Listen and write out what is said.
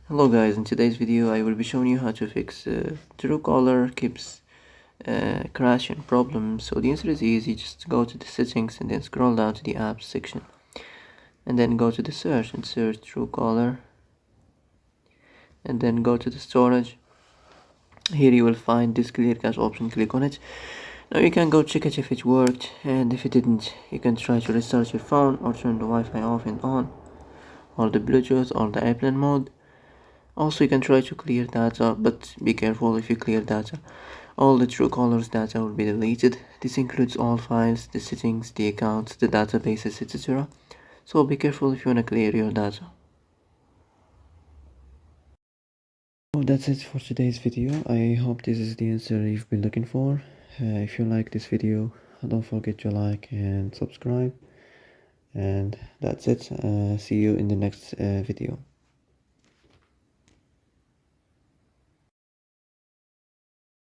Hello guys, in today's video I will be showing you how to fix Truecaller keeps crashing problem. So the answer is easy, just go to the settings and then scroll down to the apps section and then go to the search and search Truecaller and then go to the storage. Here you will find this clear cache option, click on it. Now you can go check it if it worked, and if it didn't you can try to restart your phone or turn the Wi-Fi off and on, or the Bluetooth or the airplane mode. Also, you can try to clear data, but be careful if you clear data. All the Truecaller's data will be deleted. This includes all files, the settings, the accounts, the databases, etc. So be careful if you want to clear your data. So that's it for today's video. I hope this is the answer you've been looking for. If you like this video, don't forget to like and subscribe. And that's it. See you in the next video.